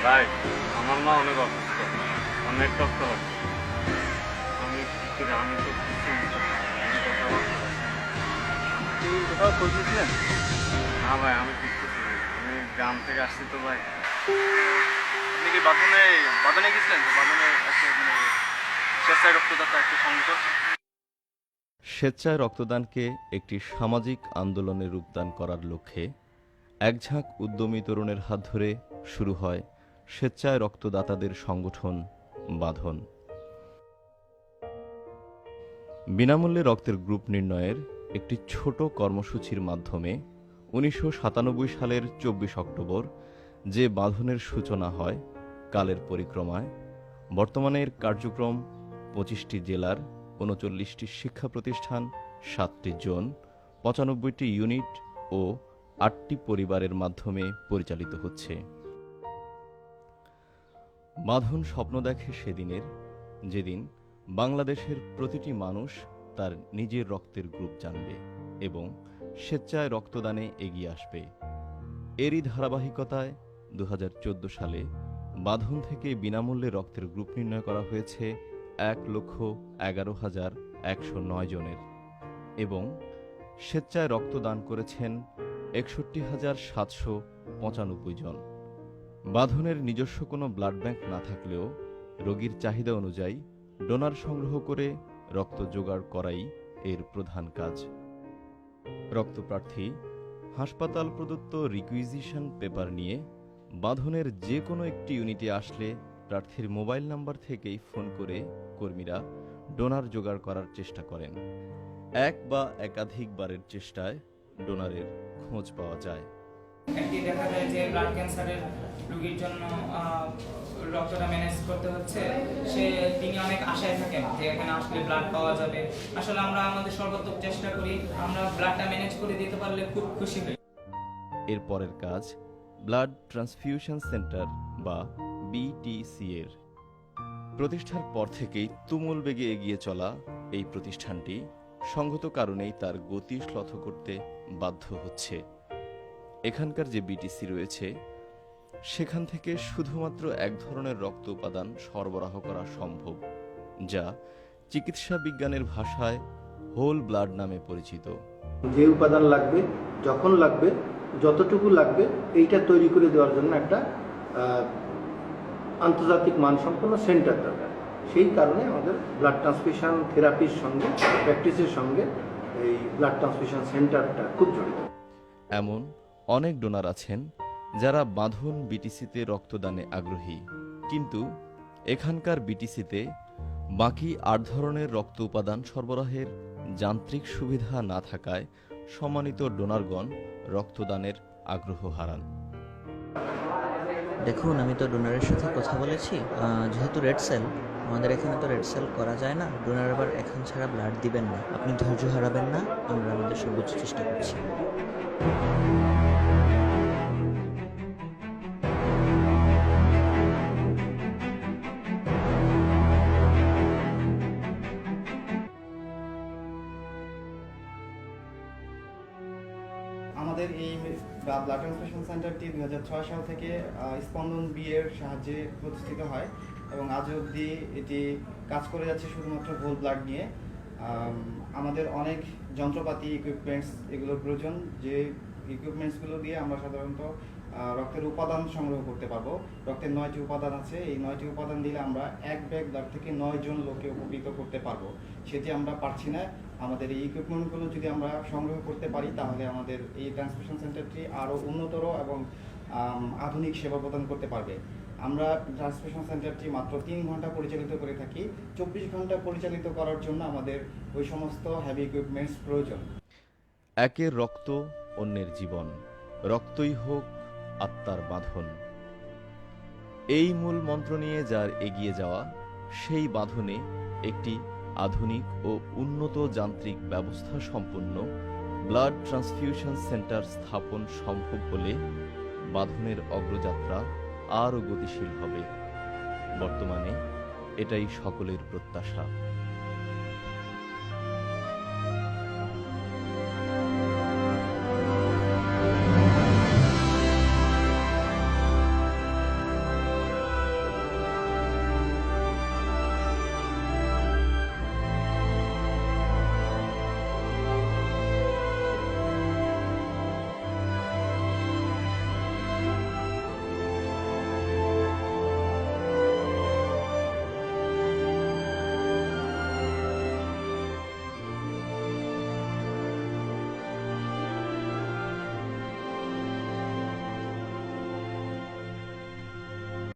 ভাই, আমার মা অনেক অসুস্থ, অনেক কষ্ট হচ্ছে। আমি কি করি? আমি তো কিছুই বুঝতে পারছি না। আমি কোথাও বলতে পারছি না। তুই কোথাও খোঁজ নিয়েছিলেন? না ভাই, আমি বুঝতেছি না। আমি গ্রাম থেকে আসছি তো ভাই। আপনি কি বাঁধনে গেছিলেন? বাঁধনে একটা স্বেচ্ছায় রক্তদাতা একটি সংগঠন। স্বেচ্ছায় রক্তদানকে একটি সামাজিক আন্দোলনে রূপদান করার লক্ষ্যে একঝাঁক উদ্যমী তরুণের হাত ধরে শুরু হয় স্বেচ্ছায় রক্তদাতাদের সংগঠন বাঁধন। বিনামূল্যে রক্তের গ্রুপ নির্ণয়ের একটি ছোট কর্মসূচির মাধ্যমে ১৯৯৭ সালের ২৪ অক্টোবর যে বাঁধনের সূচনা হয় কালের পরিক্রমায়, বর্তমানে এর কার্যক্রম ২৫টি জেলার ৩৯টি শিক্ষা প্রতিষ্ঠান, ৭টি জোন, ৯৫টি ইউনিট ও ৮টি পরিবারের মাধ্যমে পরিচালিত হচ্ছে। বাঁধন স্বপ্ন দেখে সেদিনের, যেদিন বাংলাদেশের প্রতিটি মানুষ তার নিজের রক্তের গ্রুপ জানবে এবং স্বেচ্ছায় রক্তদানে এগিয়ে আসবে। এরই ধারাবাহিকতায় ২০১৪ সালে বাঁধন থেকে বিনামূল্যে রক্তের গ্রুপ নির্ণয় করা হয়েছে ১,১১,১০৯ জনের এবং স্বেচ্ছায় রক্তদান করেছেন ৬১,৭৯৫ জন। বাঁধনের নিজস্ব কোনো ব্লাড ব্যাংক না থাকলেও রোগীর চাহিদা অনুযায়ী ডোনার সংগ্রহ করে রক্ত জোগাড় করাই এর প্রধান কাজ। রক্তপ্রার্থী হাসপাতাল প্রদত্ত রিকুইজিশন পেপার নিয়ে বাঁধনের যে কোনো একটি ইউনিটে আসলে প্রার্থীর মোবাইল নাম্বার থেকেই ফোন করে কর্মীরা ডোনার জোগাড় করার চেষ্টা করেন। এক বা একাধিকবারের চেষ্টায় ডোনারের খোঁজ পাওয়া যায়। একটি দেখা যায় যে ব্লাড ক্যান্সারের রোগীর জন্য রক্তটা ম্যানেজ করতে হচ্ছে, তিনি অনেক আশায় থাকেন যে এখানে আসলে ব্লাড পাওয়া যাবে। আসলে আমরা আমাদের সর্বোত্তম চেষ্টা করি, আমরা ব্লাডটা ম্যানেজ করে দিতে পারলে খুব খুশি হই। এর পরের কাজ ব্লাড ট্রান্সফিউশন সেন্টার বা বিটিসি এর। প্রতিষ্ঠার পর থেকেই তুমুল বেগে এগিয়ে চলা এই প্রতিষ্ঠানটি সঙ্গত কারণেই তার গতি শ্লথ করতে বাধ্য হচ্ছে। এখানকার যে বিটিসি রয়েছে সেখান থেকে শুধুমাত্র এক ধরনের রক্ত উপাদান সরবরাহ করা সম্ভব, যা চিকিৎসা বিজ্ঞানের ভাষায় হোল ব্লাড নামে পরিচিত। যে উপাদান লাগবে, যখন লাগবে, যতটুকু লাগবে, এইটা তৈরি করে দেওয়ার জন্য একটা আন্তর্জাতিক মানসম্পন্ন সেন্টার দরকার। সেই কারণে আমাদের ব্লাড ট্রান্সফিউশন থেরাপির সঙ্গে, প্র্যাকটিসের সঙ্গে এই ব্লাড ট্রান্সফিউশন সেন্টারটা খুব জড়িত। এমন অনেক ডোনার আছেন যারা বাঁধন বিটিসিতে রক্তদানে আগ্রহী, কিন্তু এখানকার বিটিসিতে বাকি ৮ ধরনের রক্ত উপাদান সরবরাহের যান্ত্রিক সুবিধা না থাকায় সম্মানিত ডোনারগণ রক্তদানের আগ্রহ হারান। দেখুন, আমি তো ডোনারের সাথে কথা বলেছি। যেহেতু রেড সেল, আমাদের এখানে তো রেড সেল করা যায় না। ডোনার আবার এখন ছাড়া ব্লাড দিবেন না। আপনি ধৈর্য হারাবেন না, আমরা আমাদের সর্বোচ্চ চেষ্টা করছি। আমাদের এই ব্লাড ট্রান্সফিউশন সেন্টারটি 2006 সাল থেকে স্পন্দন বি এর সাহায্যে প্রতিষ্ঠিত হয় এবং আজ অবধি এটি কাজ করে যাচ্ছে শুধুমাত্র হোল ব্লাড নিয়ে। আমাদের অনেক যন্ত্রপাতি, ইকুইপমেন্টস এগুলোর প্রয়োজন, যে ইকুইপমেন্টসগুলো দিয়ে আমরা সাধারণত রক্তের উপাদান সংগ্রহ করতে পারবো। রক্তের 9টি উপাদান আছে, এই 9টি উপাদান দিলে আমরা এক ব্যাগ ব্লাড থেকে 9 জন লোককে উপকৃত করতে পারবো। সেটি আমরা পারছি না। আমাদের এই ইকুইপমেন্টগুলো যদি আমরা সংগ্রহ করতে পারি তাহলে আমাদের এই ট্রান্সফিউশন সেন্টারটি আরও উন্নতর এবং আধুনিক সেবা প্রদান করতে পারবে। আমরা ট্রান্সফিউশন সেন্টারটি মাত্র 3 ঘন্টা পরিচালিত করে থাকি। 24 ঘন্টা পরিচালিত করার জন্য আমাদের ওই সমস্ত হেভি ইকুইপমেন্টস প্রয়োজন। একের রক্ত অন্যের জীবন, রক্তই হোক আত্মার বাঁধন। এই মূল মন্ত্র নিয়ে যার এগিয়ে যাওয়া, সেই বাঁধনে একটি আধুনিক ও উন্নত যান্ত্রিক ব্যবস্থা সম্পন্ন ব্লাড ট্রান্সফিউশন সেন্টার স্থাপন সম্ভব হলে বাঁধনের অগ্রযাত্রা আরও গতিশীল হবে। বর্তমানে এটাই সকলের প্রত্যাশা।